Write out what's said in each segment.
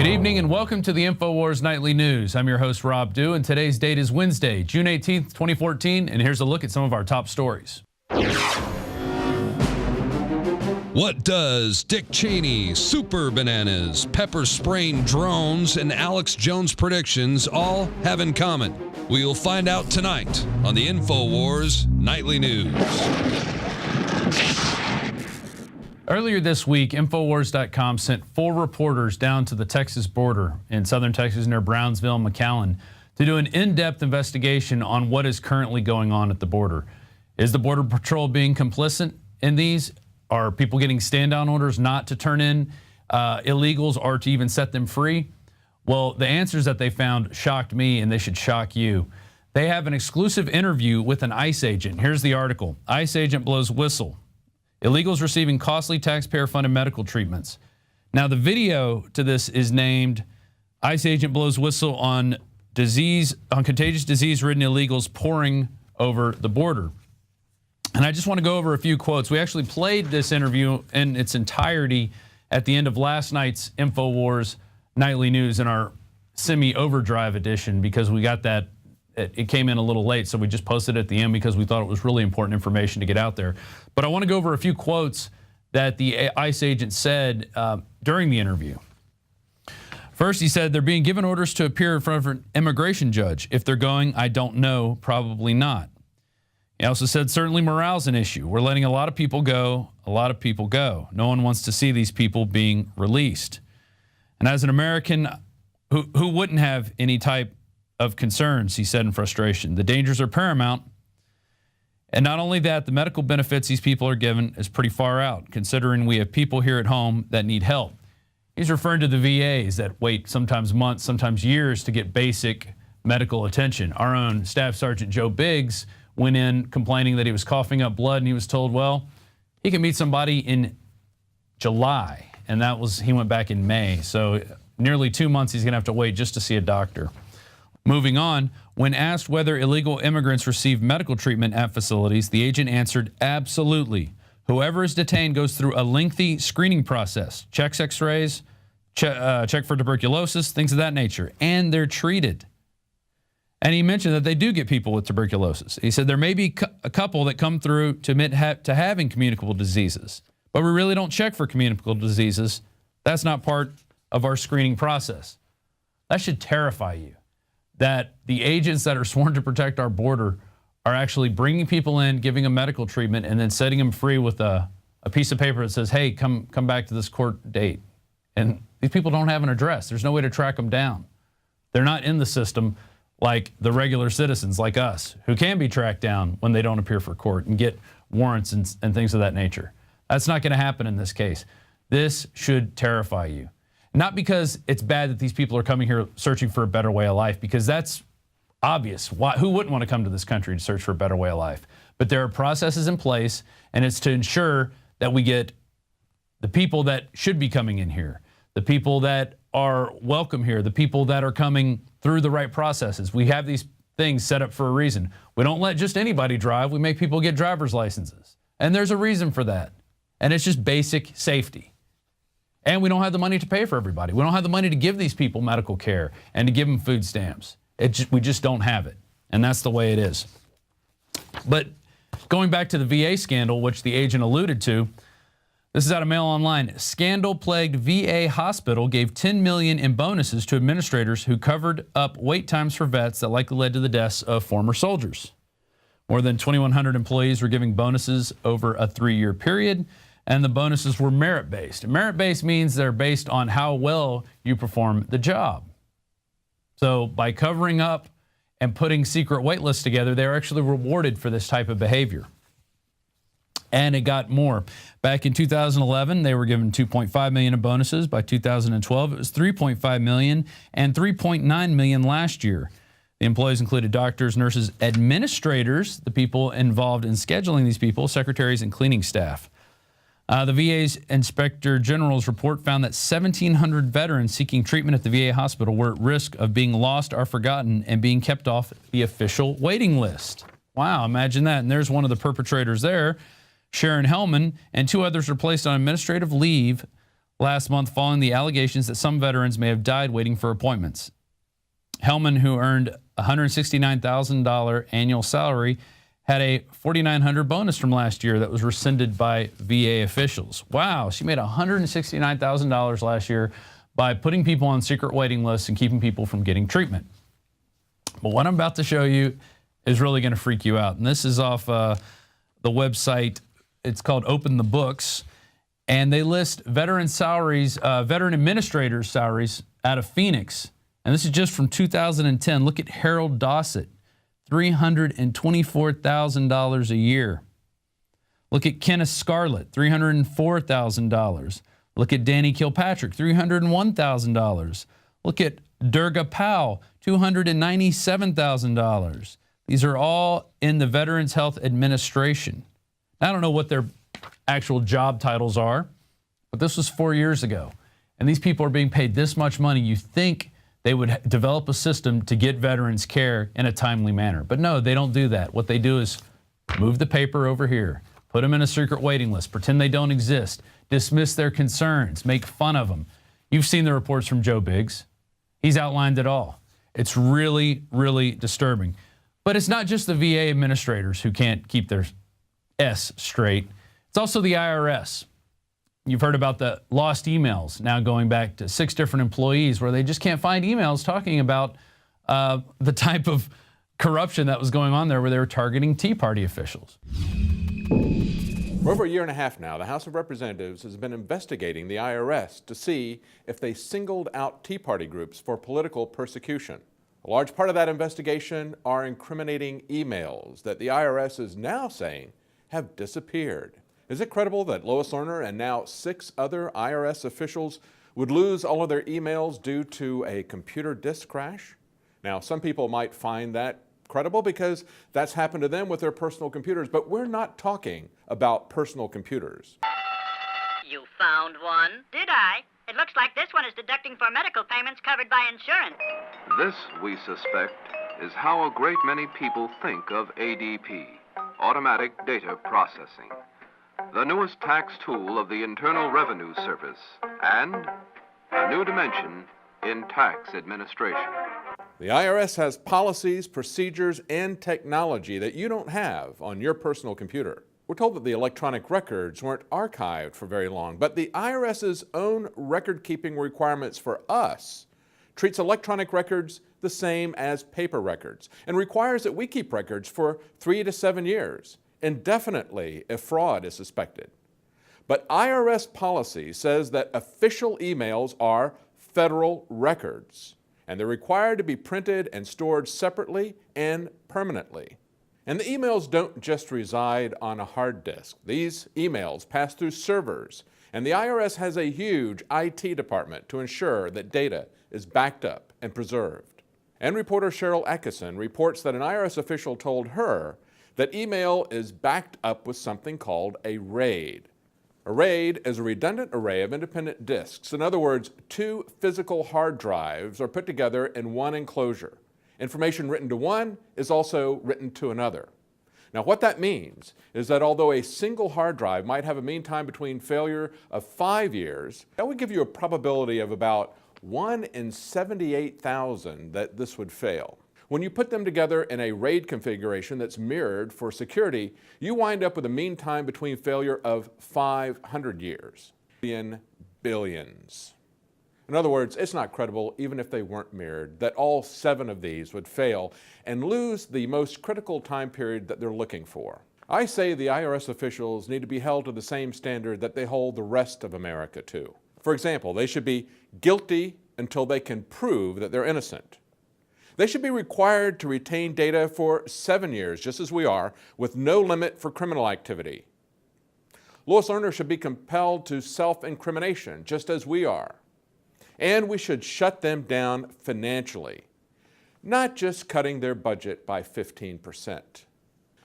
Good evening and welcome to the INFOWARS Nightly News. I'm your host, Rob Dew, and today's date is Wednesday, June 18th, 2014, and here's a look at some of our top stories. What does Dick Cheney, super bananas, pepper spraying drones, and Alex Jones predictions all have in common? We'll find out tonight on the INFOWARS Nightly News. Earlier this week, Infowars.com sent 4 reporters down to the Texas border in southern Texas near Brownsville and McAllen to do an in-depth investigation on what is currently going on at the border. Is the Border Patrol being complicit in these? Are people getting stand-down orders not to turn in illegals or to even set them free? Well, the answers that they found shocked me, and they should shock you. They have an exclusive interview with an ICE agent. Here's the article. ICE agent blows whistle. Illegals receiving costly taxpayer-funded medical treatments. Now, the video to this is named ICE agent blows whistle on contagious disease-ridden illegals pouring over the border. And I just want to go over a few quotes. We actually played this interview in its entirety at the end of last night's INFOWARS Nightly News in our semi-overdrive edition because we got that. It came in a little late, so we just posted it at the end because we thought it was really important information to get out there. But I want to go over a few quotes that the ICE agent said during the interview. First, he said, they're being given orders to appear in front of an immigration judge. If they're going, I don't know, probably not. He also said, certainly morale's an issue. We're letting a lot of people go. A lot of people go. No one wants to see these people being released. And as an American who wouldn't have any type of concerns, he said in frustration. The dangers are paramount. And not only that, the medical benefits these people are given is pretty far out, considering we have people here at home that need help. He's referring to the VAs that wait sometimes months, sometimes years to get basic medical attention. Our own Staff Sergeant Joe Biggs went in complaining that he was coughing up blood, and he was told, well, he can meet somebody in July. And he went back in May. So nearly 2 months he's going to have to wait just to see a doctor. Moving on, when asked whether illegal immigrants receive medical treatment at facilities, the agent answered, absolutely. Whoever is detained goes through a lengthy screening process, checks x-rays, check for tuberculosis, things of that nature, and they're treated. And he mentioned that they do get people with tuberculosis. He said there may be a couple that come through to admit to having communicable diseases, but we really don't check for communicable diseases. That's not part of our screening process. That should terrify you. That the agents that are sworn to protect our border are actually bringing people in, giving them medical treatment, and then setting them free with a piece of paper that says, hey, come back to this court date. And these people don't have an address. There's no way to track them down. They're not in the system like the regular citizens like us, who can be tracked down when they don't appear for court and get warrants and things of that nature. That's not going to happen in this case. This should terrify you. Not because it's bad that these people are coming here searching for a better way of life, because that's obvious. Who wouldn't want to come to this country to search for a better way of life? But there are processes in place, and it's to ensure that we get the people that should be coming in here, the people that are welcome here, the people that are coming through the right processes. We have these things set up for a reason. We don't let just anybody drive. We make people get driver's licenses. And there's a reason for that. And it's just basic safety. And we don't have the money to pay for everybody. We don't have the money to give these people medical care and to give them food stamps. We just don't have it. And that's the way it is. But going back to the VA scandal, which the agent alluded to, this is out of Mail Online. Scandal-plagued VA hospital gave $10 million in bonuses to administrators who covered up wait times for vets that likely led to the deaths of former soldiers. More than 2,100 employees were giving bonuses over a 3-year period. And the bonuses were merit-based. Merit-based means they're based on how well you perform the job. So by covering up and putting secret wait lists together, they're actually rewarded for this type of behavior. And it got more. Back in 2011, they were given $2.5 million in bonuses. By 2012, it was $3.5 million and $3.9 million last year. The employees included doctors, nurses, administrators, the people involved in scheduling these people, secretaries, and cleaning staff. The VA's Inspector General's report found that 1,700 veterans seeking treatment at the VA hospital were at risk of being lost or forgotten and being kept off the official waiting list. Wow, imagine that. And there's one of the perpetrators there, Sharon Hellman, and 2 others were placed on administrative leave last month following the allegations that some veterans may have died waiting for appointments. Hellman, who earned $169,000 annual salary, had a $4,900 bonus from last year that was rescinded by VA officials. Wow, she made $169,000 last year by putting people on secret waiting lists and keeping people from getting treatment. But what I'm about to show you is really going to freak you out. And this is off the website. It's called Open the Books. And they list veteran salaries, veteran administrators' salaries out of Phoenix. And this is just from 2010. Look at Harold Dossett, $324,000 a year. Look at Kenneth Scarlett, $304,000. Look at Danny Kilpatrick, $301,000. Look at Durga Powell, $297,000. These are all in the Veterans Health Administration. I don't know what their actual job titles are, but this was 4 years ago. And these people are being paid this much money. You think they would develop a system to get veterans care in a timely manner. But no, they don't do that. What they do is move the paper over here, put them in a secret waiting list, pretend they don't exist, dismiss their concerns, make fun of them. You've seen the reports from Joe Biggs. He's outlined it all. It's really, really disturbing. But it's not just the VA administrators who can't keep their S straight. It's also the IRS. You've heard about the lost emails now going back to 6 different employees where they just can't find emails talking about the type of corruption that was going on there where they were targeting Tea Party officials. For over a year and a half now, the House of Representatives has been investigating the IRS to see if they singled out Tea Party groups for political persecution. A large part of that investigation are incriminating emails that the IRS is now saying have disappeared. Is it credible that Lois Lerner and now 6 other IRS officials would lose all of their emails due to a computer disk crash? Now, some people might find that credible because that's happened to them with their personal computers, but we're not talking about personal computers. You found one? Did I? It looks like this one is deducting for medical payments covered by insurance. This, we suspect, is how a great many people think of ADP, Automatic Data Processing, the newest tax tool of the Internal Revenue Service, and a new dimension in tax administration. The IRS has policies, procedures, and technology that you don't have on your personal computer. We're told that the electronic records weren't archived for very long, but the IRS's own record-keeping requirements for us treats electronic records the same as paper records and requires that we keep records for 3 to 7 years, indefinitely if fraud is suspected. But IRS policy says that official emails are federal records, and they're required to be printed and stored separately and permanently. And the emails don't just reside on a hard disk. These emails pass through servers, and the IRS has a huge IT department to ensure that data is backed up and preserved. And reporter Cheryl Atkinson reports that an IRS official told her that email is backed up with something called a RAID. A RAID is a redundant array of independent disks. In other words, 2 physical hard drives are put together in one enclosure. Information written to one is also written to another. Now, what that means is that although a single hard drive might have a mean time between failure of 5 years, that would give you a probability of about 1 in 78,000 that this would fail. When you put them together in a RAID configuration that's mirrored for security, you wind up with a mean time between failure of 500 years. Billions. In other words, it's not credible, even if they weren't mirrored, that all 7 of these would fail and lose the most critical time period that they're looking for. I say the IRS officials need to be held to the same standard that they hold the rest of America to. For example, they should be guilty until they can prove that they're innocent. They should be required to retain data for 7 years, just as we are, with no limit for criminal activity. Lois Lerner should be compelled to self-incrimination, just as we are. And we should shut them down financially, not just cutting their budget by 15%.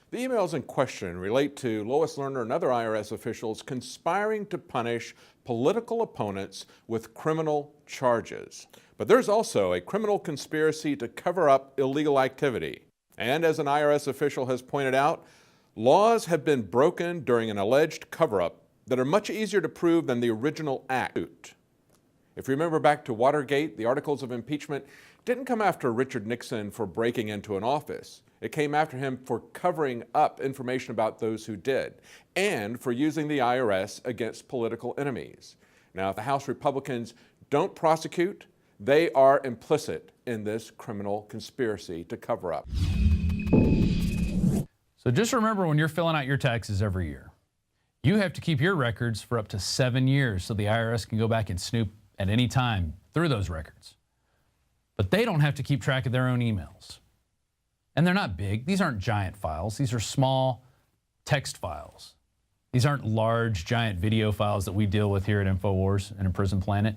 The emails in question relate to Lois Lerner and other IRS officials conspiring to punish political opponents with criminal charges. But there's also a criminal conspiracy to cover up illegal activity. And as an IRS official has pointed out, laws have been broken during an alleged cover-up that are much easier to prove than the original act. If you remember back to Watergate, the articles of impeachment didn't come after Richard Nixon for breaking into an office. It came after him for covering up information about those who did, and for using the IRS against political enemies. Now, if the House Republicans don't prosecute, they are implicit in this criminal conspiracy to cover up. So just remember, when you're filling out your taxes every year, you have to keep your records for up to 7 years so the IRS can go back and snoop at any time through those records. But they don't have to keep track of their own emails. And they're not big. These aren't giant files. These are small text files. These aren't large, giant video files that we deal with here at INFOWARS and in Prison Planet.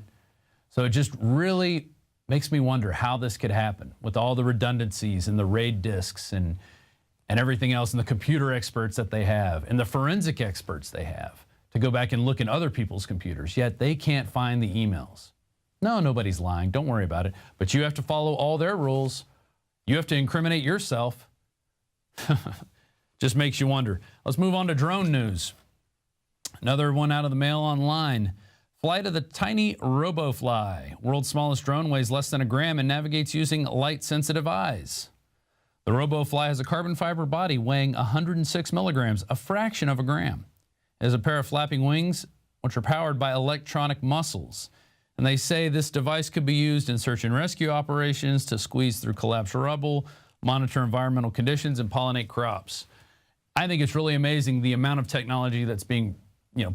So it just really makes me wonder how this could happen with all the redundancies and the RAID disks and everything else, and the computer experts that they have and the forensic experts they have to go back and look in other people's computers, yet they can't find the emails. No, nobody's lying. Don't worry about it. But you have to follow all their rules. You have to incriminate yourself. Just makes you wonder. Let's move on to drone news. Another one out of the mail online. Flight of the tiny RoboFly. World's smallest drone weighs less than a gram and navigates using light-sensitive eyes. The RoboFly has a carbon fiber body weighing 106 milligrams, a fraction of a gram. It has a pair of flapping wings, which are powered by electronic muscles. And they say this device could be used in search and rescue operations to squeeze through collapsed rubble, monitor environmental conditions, and pollinate crops. I think it's really amazing the amount of technology that's being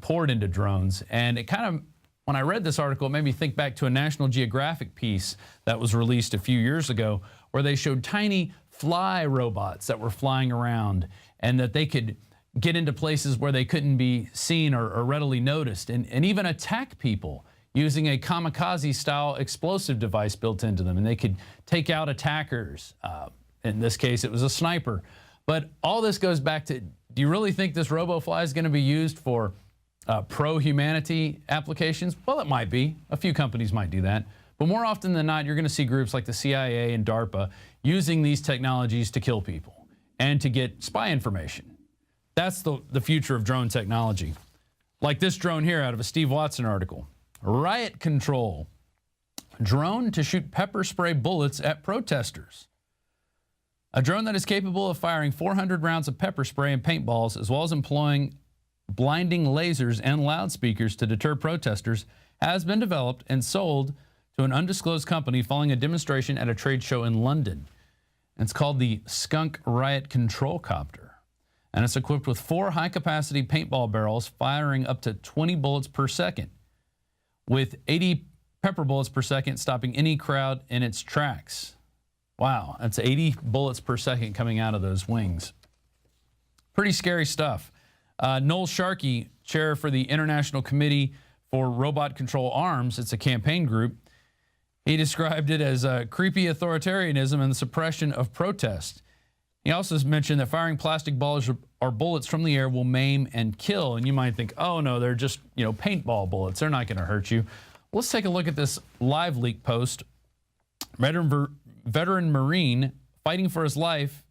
poured into drones. And it kind of, when I read this article, it made me think back to a National Geographic piece that was released a few years ago where they showed tiny fly robots that were flying around and that they could get into places where they couldn't be seen or readily noticed, and even attack people using a kamikaze-style explosive device built into them. And they could take out attackers. In this case, it was a sniper. But all this goes back to, do you really think this RoboFly is going to be used for pro-humanity applications? Well, it might be. A few companies might do that. But more often than not, you're going to see groups like the CIA and DARPA using these technologies to kill people and to get spy information. That's the future of drone technology. Like this drone here out of a Steve Watson article. Riot control. Drone to shoot pepper spray bullets at protesters. A drone that is capable of firing 400 rounds of pepper spray and paintballs, as well as employing blinding lasers and loudspeakers to deter protesters, has been developed and sold to an undisclosed company following a demonstration at a trade show in London. It's called the Skunk Riot Control Copter. And it's equipped with 4 high-capacity paintball barrels firing up to 20 bullets per second, with 80 pepper bullets per second, stopping any crowd in its tracks. Wow, that's 80 bullets per second coming out of those wings. Pretty scary stuff. Noel Sharkey, chair for the International Committee for Robot Control Arms, it's a campaign group, he described it as creepy authoritarianism and the suppression of protest. He also mentioned that firing plastic balls or bullets from the air will maim and kill. And you might think, oh no, they're just paintball bullets. They're not going to hurt you. Let's take a look at this live leak post. Veteran Marine fighting for his life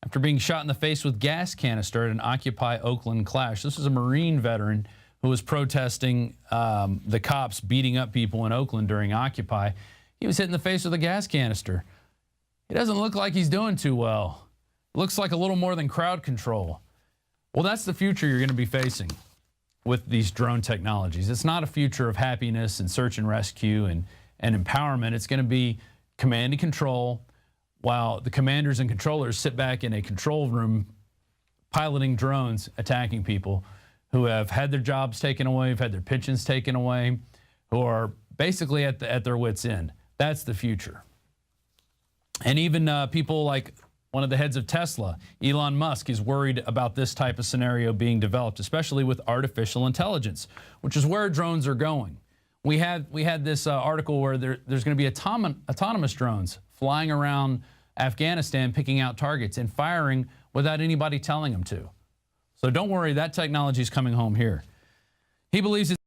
after being shot in the face with gas canister at an Occupy Oakland clash. This is a Marine veteran who was protesting the cops beating up people in Oakland during Occupy. He was hit in the face with a gas canister. He doesn't look like he's doing too well. Looks like a little more than crowd control. Well, that's the future you're going to be facing with these drone technologies. It's not a future of happiness and search and rescue and empowerment. It's going to be command and control, while the commanders and controllers sit back in a control room piloting drones, attacking people who have had their jobs taken away, have had their pensions taken away, who are basically at their wits' end. That's the future. And even people like one of the heads of Tesla, Elon Musk, is worried about this type of scenario being developed, especially with artificial intelligence, which is where drones are going. We had this article where there's going to be autonomous drones flying around Afghanistan, picking out targets and firing without anybody telling them to. So don't worry, that technology is coming home here. He believes